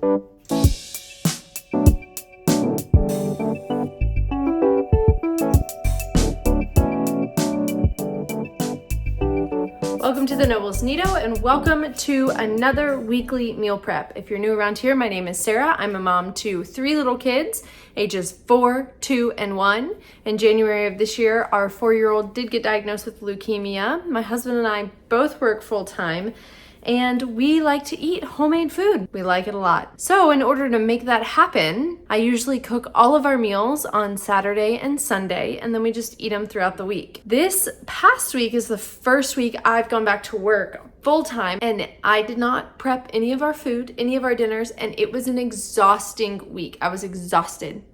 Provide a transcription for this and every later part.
Welcome to the Nobles Nido, and welcome to another weekly meal prep. If you're new around here, my name is Sarah. I'm a mom to 3 little kids, ages 4, 2, and 1. In January of this year, our 4-year-old did get diagnosed with leukemia. My husband and I both work full-time, and we like to eat homemade food. We like it a lot. So in order to make that happen, I usually cook all of our meals on Saturday and Sunday, and then we just eat them throughout the week. This past week is the first week I've gone back to work full-time, and I did not prep any of our food, any of our dinners, and it was an exhausting week. I was exhausted.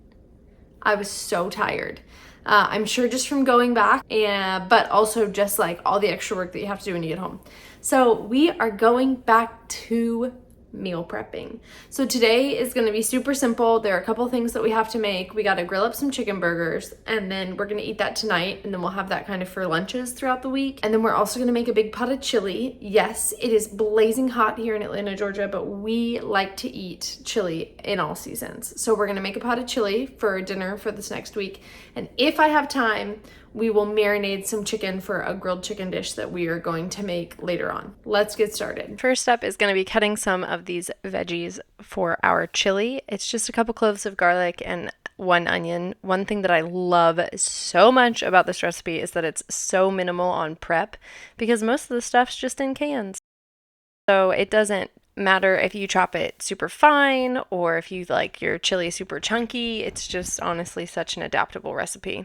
I was so tired. I'm sure just from going back, but also just like all the extra work that you have to do when you get home. So we are going back to meal prepping. So today is going to be super simple. There are a couple things that we have to make. We got to grill up some chicken burgers, and then we're going to eat that tonight, and then we'll have that kind of for lunches throughout the week. And then we're also going to make a big pot of chili. Yes, it is blazing hot here in Atlanta, Georgia, but we like to eat chili in all seasons. So we're going to make a pot of chili for dinner for this next week. And if I have time, we will marinate some chicken for a grilled chicken dish that we are going to make later on. Let's get started. First up is going to be cutting some of these veggies for our chili. It's just a couple cloves of garlic and 1 onion. One thing that I love so much about this recipe is that it's so minimal on prep because most of the stuff's just in cans. So it doesn't matter if you chop it super fine or if you like your chili super chunky. It's just honestly such an adaptable recipe.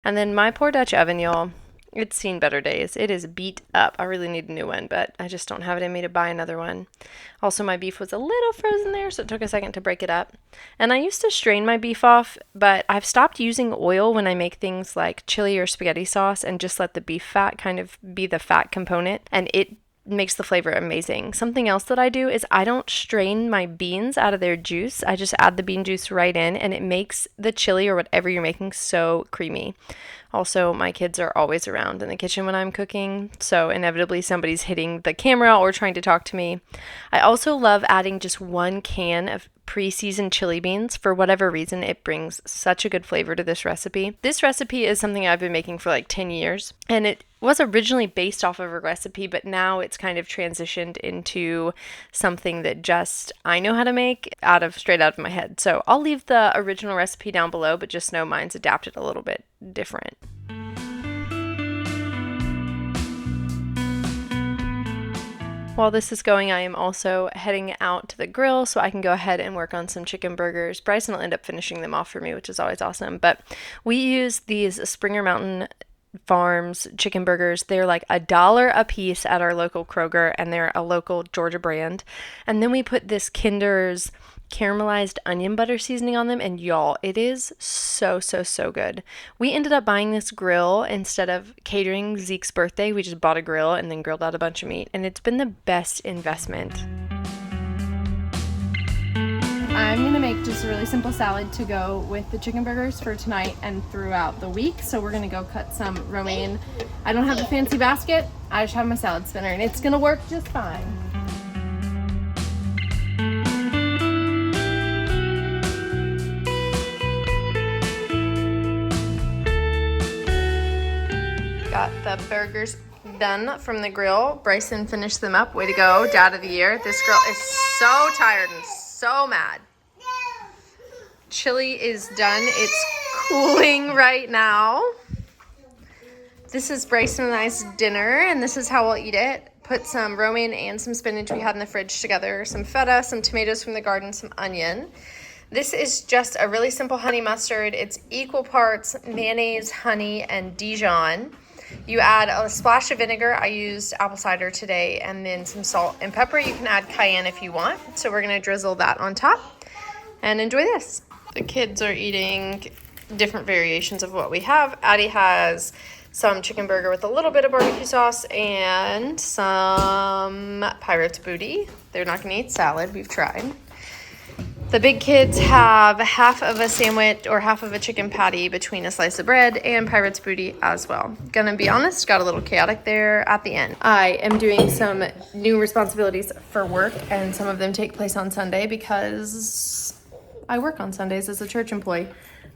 And then my poor Dutch oven, y'all, it's seen better days. It is beat up. I really need a new one, but I just don't have it in me to buy another one. Also, my beef was a little frozen there, so it took a second to break it up. And I used to strain my beef off, but I've stopped using oil when I make things like chili or spaghetti sauce and just let the beef fat kind of be the fat component, and it makes the flavor amazing. Something else that I do is I don't strain my beans out of their juice. I just add the bean juice right in, and it makes the chili or whatever you're making so creamy. Also, my kids are always around in the kitchen when I'm cooking, so inevitably somebody's hitting the camera or trying to talk to me. I also love adding just 1 can of pre-seasoned chili beans. For whatever reason, it brings such a good flavor to this recipe. This recipe is something I've been making for like 10 years, and it was originally based off of a recipe, but now it's kind of transitioned into something that just I know how to make straight out of my head. So I'll leave the original recipe down below, but just know mine's adapted a little bit different. While this is going, I am also heading out to the grill so I can go ahead and work on some chicken burgers. Bryson will end up finishing them off for me, which is always awesome. But we use these Springer Mountain Farms chicken burgers. They're like $1 a piece at our local Kroger, and they're a local Georgia brand. And then we put this Kinder's caramelized onion butter seasoning on them, and y'all, it is so good. We ended up buying this grill instead of catering Zeke's birthday. We just bought a grill and then grilled out a bunch of meat, and it's been the best investment. I'm gonna make just a really simple salad to go with the chicken burgers for tonight and throughout the week. So we're gonna go cut some romaine. I don't have a fancy basket, I just have my salad spinner, and it's gonna work just fine. Got the burgers done from the grill. Bryson finished them up. Way to go, Dad of the Year. This girl is so tired and so mad. Chili is done. It's cooling right now. This is Bryson and I's dinner, and this is how we'll eat it. Put some romaine and some spinach we had in the fridge together, some feta, some tomatoes from the garden, some onion. This is just a really simple honey mustard. It's equal parts mayonnaise, honey, and Dijon. You add a splash of vinegar. I used apple cider today, and then some salt and pepper. You can add cayenne if you want. So we're gonna drizzle that on top and enjoy this. The kids are eating different variations of what we have. Addie has some chicken burger with a little bit of barbecue sauce and some Pirate's Booty. They're not gonna eat salad, we've tried. The big kids have half of a sandwich or half of a chicken patty between a slice of bread and Pirate's Booty as well. Gonna be honest, got a little chaotic there at the end. I am doing some new responsibilities for work, and some of them take place on Sunday because I work on Sundays as a church employee.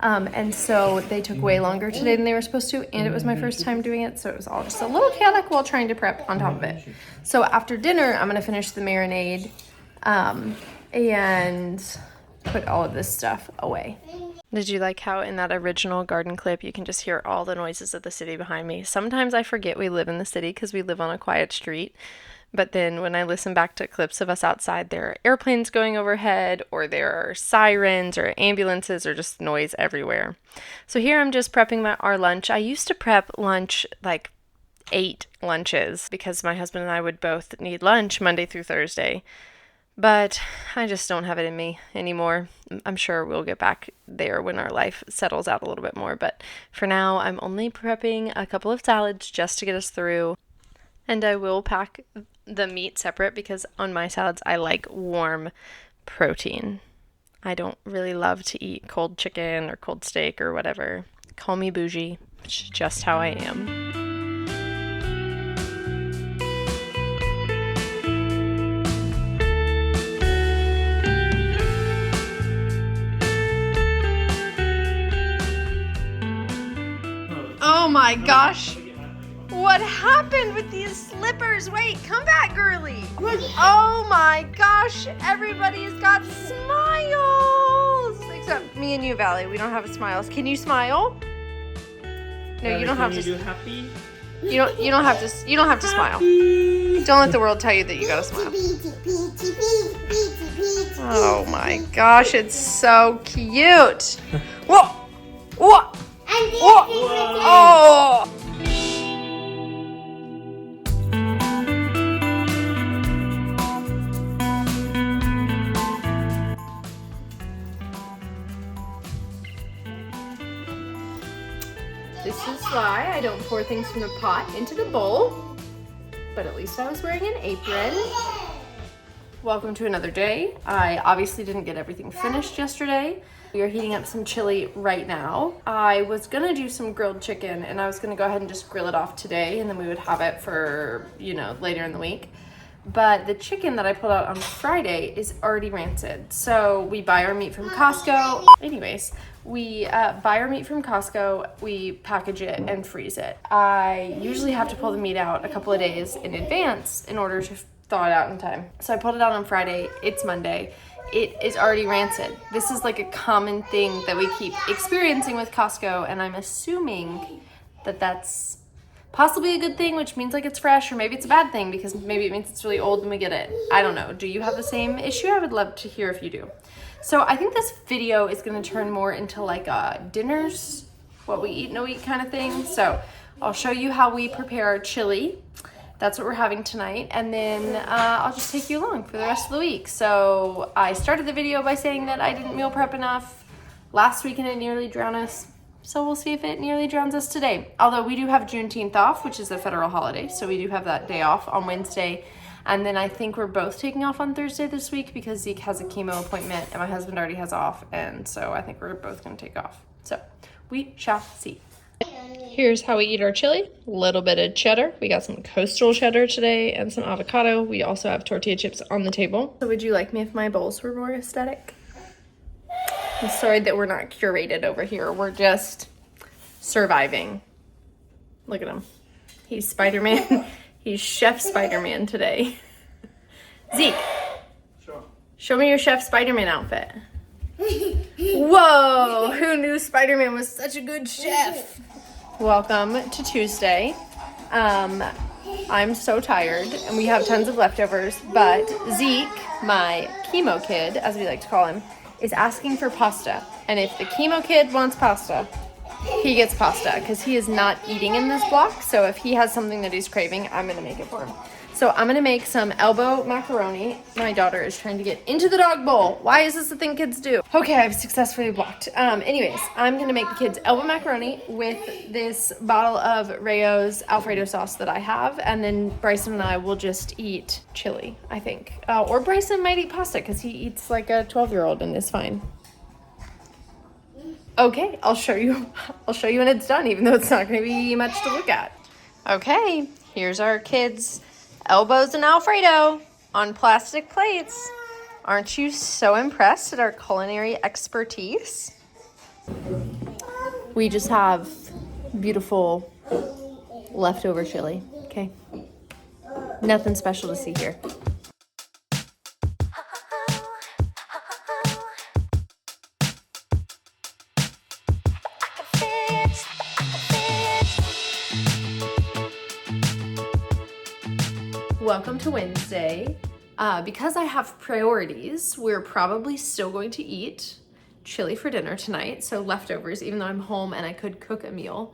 And so they took way longer today than they were supposed to, and it was my first time doing it, so it was all just a little chaotic while trying to prep on top of it. So after dinner, I'm gonna finish the marinade, and put all of this stuff away. Did you like how in that original garden clip you can just hear all the noises of the city behind me? Sometimes I forget we live in the city because we live on a quiet street. But then when I listen back to clips of us outside, there are airplanes going overhead, or there are sirens or ambulances, or just noise everywhere. So here I'm just prepping our lunch. I used to prep lunch like 8 lunches because my husband and I would both need lunch Monday through Thursday. But I just don't have it in me anymore. I'm sure we'll get back there when our life settles out a little bit more. But for now, I'm only prepping a couple of salads just to get us through. And I will pack the meat separate because on my salads, I like warm protein. I don't really love to eat cold chicken or cold steak or whatever. Call me bougie. It's just how I am. Oh my gosh. What happened with these slippers? Wait, come back, girly. Oh my gosh, everybody's got smiles. Except me and you, Valley. We don't have smiles. Can you smile? No, you don't have to. Can you do happy? You don't have to smile. Don't let the world tell you that you gotta smile. Oh my gosh, it's so cute. Whoa! Whoa! Whoa! Oh! This is why I don't pour things from the pot into the bowl, but at least I was wearing an apron. Welcome to another day. I obviously didn't get everything finished yesterday. We are heating up some chili right now. I was gonna do some grilled chicken, and I was gonna go ahead and just grill it off today, and then we would have it for, later in the week. But the chicken that I pulled out on Friday is already rancid. So we buy our meat from Costco. Anyways, we buy our meat from Costco, we package it and freeze it. I usually have to pull the meat out a couple of days in advance in order to thaw it out in time. So I pulled it out on Friday. It's Monday. It is already rancid. This is like a common thing that we keep experiencing with Costco, and I'm assuming that that's possibly a good thing, which means like it's fresh, or maybe it's a bad thing because maybe it means it's really old and we get it. I don't know. Do you have the same issue? I would love to hear if you do. So I think this video is going to turn more into like a dinners, what we eat, no eat kind of thing. So I'll show you how we prepare our chili. That's what we're having tonight. And then I'll just take you along for the rest of the week. So I started the video by saying that I didn't meal prep enough last week and it nearly drowned us. So we'll see if it nearly drowns us today. Although we do have Juneteenth off, which is a federal holiday. So we do have that day off on Wednesday. And then I think we're both taking off on Thursday this week because Zeke has a chemo appointment and my husband already has off. And so I think we're both gonna take off. So we shall see. Here's how we eat our chili. A little bit of cheddar. We got some coastal cheddar today and some avocado. We also have tortilla chips on the table. So would you like me if my bowls were more aesthetic? I'm sorry that we're not curated over here. We're just surviving. Look at him. He's Spider-Man. He's Chef Spider-Man today. Zeke. Sure. Show me your Chef Spider-Man outfit. Whoa! Who knew Spider-Man was such a good chef? Welcome to Tuesday. I'm so tired and we have tons of leftovers, but Zeke, my chemo kid, as we like to call him, is asking for pasta. And if the chemo kid wants pasta, he gets pasta because he is not eating in this block. So if he has something that he's craving, I'm gonna make it for him. So I'm gonna make some elbow macaroni. My daughter is trying to get into the dog bowl. Why is this the thing kids do? Okay, I've successfully blocked. Anyways, I'm gonna make the kids elbow macaroni with this bottle of Rayo's Alfredo sauce that I have, and then Bryson and I will just eat chili, I think. Or Bryson might eat pasta because he eats like a 12-year-old and is fine. Okay, I'll show you when it's done, even though it's not gonna be much to look at. Okay, here's our kids' elbows and Alfredo on plastic plates. Aren't you so impressed at our culinary expertise? We just have beautiful leftover chili, okay? Nothing special to see here. Welcome to Wednesday. Because I have priorities, we're probably still going to eat chili for dinner tonight, so leftovers, even though I'm home and I could cook a meal.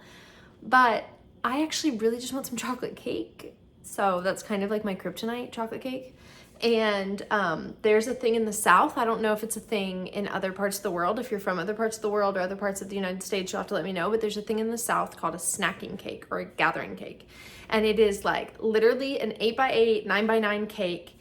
But I actually really just want some chocolate cake, so that's kind of like my kryptonite, chocolate cake. And there's a thing in the South. I don't know if it's a thing in other parts of the world. If you're from other parts of the world or other parts of the United States, you'll have to let me know. But there's a thing in the South called a snacking cake or a gathering cake. And it is like literally an 8x8, 9x9 cake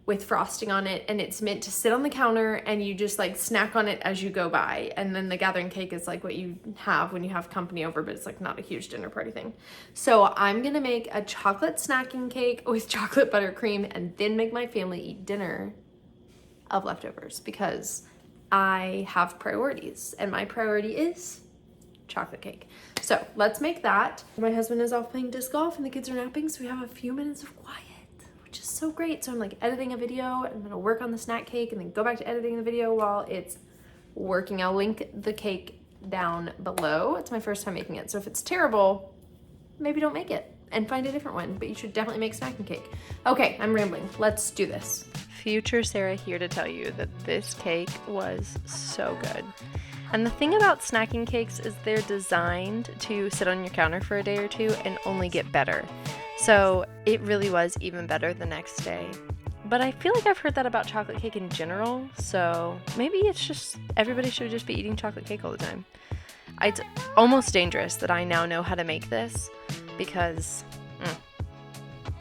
with frosting on it. And it's meant to sit on the counter and you just like snack on it as you go by. And then the gathering cake is like what you have when you have company over, but it's like not a huge dinner party thing. So I'm gonna make a chocolate snacking cake with chocolate buttercream and then make my family eat dinner of leftovers because I have priorities and my priority is chocolate cake. So let's make that. My husband is off playing disc golf and the kids are napping, so we have a few minutes of quiet, which is so great. So I'm like editing a video and I'm gonna work on the snack cake and then go back to editing the video while it's working. I'll link the cake down below. It's my first time making it, so if it's terrible, maybe don't make it and find a different one, but you should definitely make snacking cake. Okay, I'm rambling. Let's do this. Future Sarah here to tell you that this cake was so good. And the thing about snacking cakes is they're designed to sit on your counter for a day or two and only get better. So it really was even better the next day. But I feel like I've heard that about chocolate cake in general, so maybe it's just everybody should just be eating chocolate cake all the time. It's almost dangerous that I now know how to make this because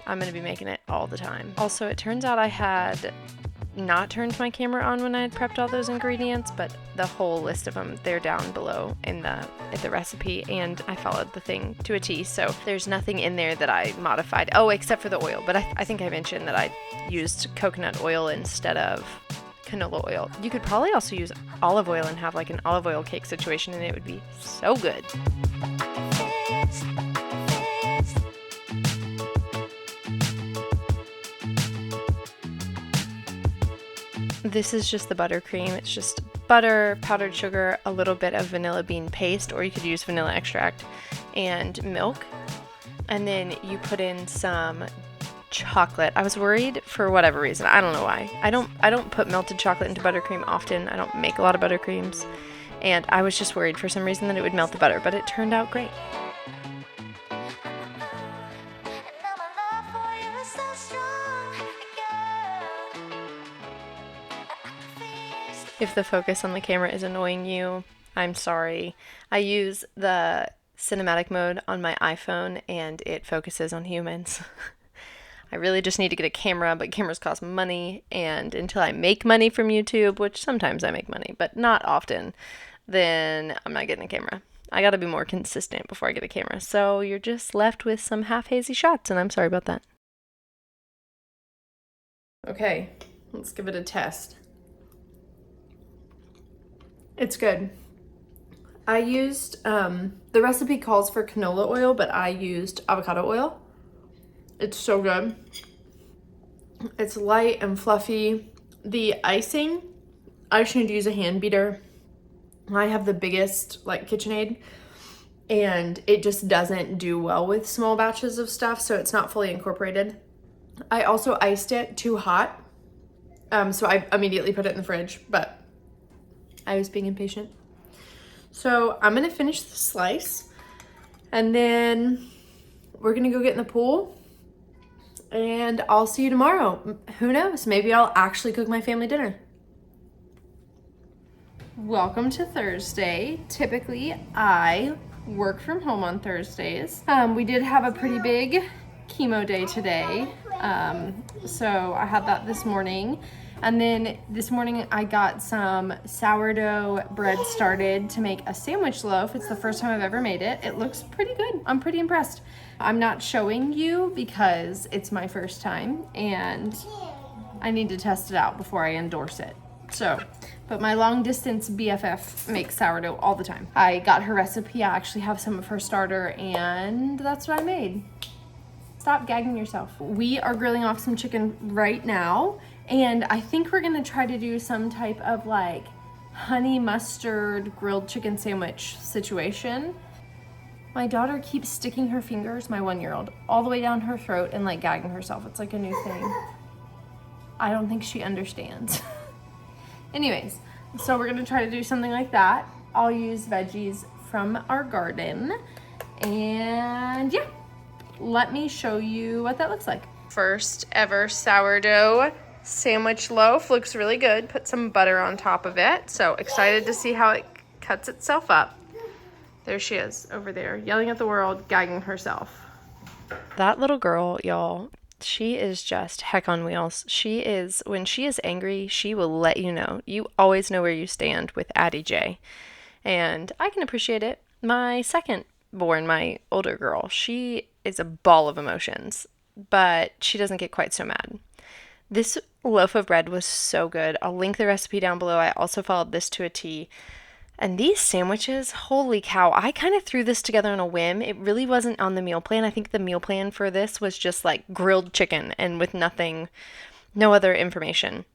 I'm going to be making it all the time. Also, it turns out I had not turned my camera on when I had prepped all those ingredients, but the whole list of them, they're down below in the recipe, and I followed the thing to a T, so there's nothing in there that I modified. Oh, except for the oil, but I think I mentioned that I used coconut oil instead of canola oil. You could probably also use olive oil and have like an olive oil cake situation, and it would be so good. This is just the buttercream. It's just butter, powdered sugar, a little bit of vanilla bean paste, or you could use vanilla extract, and milk. And then you put in some chocolate. I was worried for whatever reason. I don't know why. I don't put melted chocolate into buttercream often. I don't make a lot of buttercreams. And I was just worried for some reason that it would melt the butter, but it turned out great. If the focus on the camera is annoying you, I'm sorry. I use the cinematic mode on my iPhone and it focuses on humans. I really just need to get a camera, but cameras cost money, and until I make money from YouTube, which sometimes I make money, but not often, then I'm not getting a camera. I gotta be more consistent before I get a camera, so you're just left with some half-hazy shots, and I'm sorry about that. Okay, let's give it a test. It's good. I used, the recipe calls for canola oil, but I used avocado oil. It's so good. It's light and fluffy. The icing, I just need to use a hand beater. I have the biggest, like, KitchenAid, and it just doesn't do well with small batches of stuff, so it's not fully incorporated. I also iced it too hot, so I immediately put it in the fridge, but I was being impatient. So I'm gonna finish the slice and then we're gonna go get in the pool And I'll see you tomorrow. Who knows? Maybe I'll actually cook my family dinner. Welcome to Thursday. Typically, I work from home on Thursdays. We did have a pretty big chemo day today. So I had that this morning. And then this morning I got some sourdough bread started to make a sandwich loaf. It's the first time I've ever made it. It looks pretty good. I'm pretty impressed. I'm not showing you because it's my first time and I need to test it out before I endorse it. So, but my long distance BFF makes sourdough all the time. I got her recipe. I actually have some of her starter and that's what I made. Stop gagging yourself. We are grilling off some chicken right now, and I think we're gonna try to do some type of like honey mustard grilled chicken sandwich situation. My daughter keeps sticking her fingers, my 1-year-old, all the way down her throat and like gagging herself. It's like a new thing. I don't think she understands. Anyways, so we're gonna try to do something like that. I'll use veggies from our garden, and yeah. Let me show you what that looks like. First ever sourdough sandwich loaf. Looks really good. Put some butter on top of it. So excited to see how it cuts itself up. There she is over there, yelling at the world, gagging herself. That little girl, y'all, she is just heck on wheels. She is, when she is angry, she will let you know. You always know where you stand with Addie J. And I can appreciate it. My second born, my older girl, she is a ball of emotions, but she doesn't get quite so mad. This loaf of bread was so good. I'll link the recipe down below. I also followed this to a T. And these sandwiches, holy cow, I kind of threw this together on a whim. It really wasn't on the meal plan. I think the meal plan for this was just like grilled chicken and with nothing, no other information.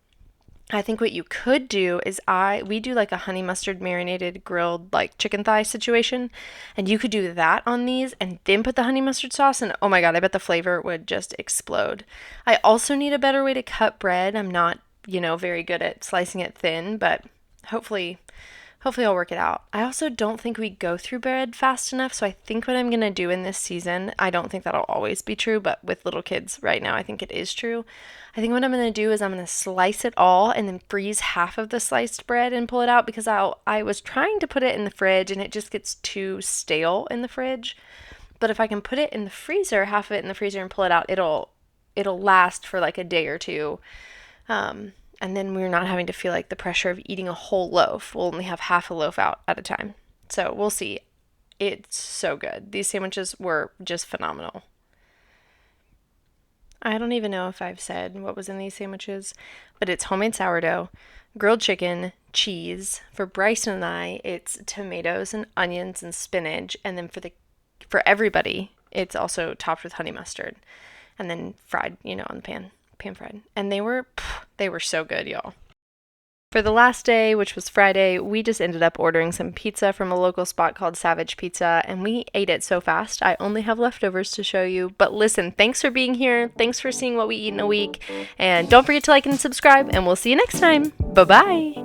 I think what you could do is we do like a honey mustard marinated grilled like chicken thigh situation, and you could do that on these and then put the honey mustard sauce, and oh my god, I bet the flavor would just explode. I also need a better way to cut bread. I'm not, very good at slicing it thin, but hopefully I'll work it out. I also don't think we go through bread fast enough, so I think what I'm going to do in this season, I don't think that'll always be true, but with little kids right now, I think it is true. I think what I'm going to do is I'm going to slice it all and then freeze half of the sliced bread and pull it out, because I was trying to put it in the fridge and it just gets too stale in the fridge. But if I can put it in the freezer, half of it in the freezer and pull it out, it'll last for like a day or two. And then we're not having to feel like the pressure of eating a whole loaf. We'll only have half a loaf out at a time. So we'll see. It's so good. These sandwiches were just phenomenal. I don't even know if I've said what was in these sandwiches, but it's homemade sourdough, grilled chicken, cheese. For Bryson and I, it's tomatoes and onions and spinach. And then for everybody, it's also topped with honey mustard and then fried, on the pan fried. And they were so good, y'all. For the last day, which was Friday, we just ended up ordering some pizza from a local spot called Savage Pizza, and we ate it so fast, I only have leftovers to show you. But listen, thanks for being here. Thanks for seeing what we eat in a week. And don't forget to like and subscribe, and we'll see you next time. Bye-bye.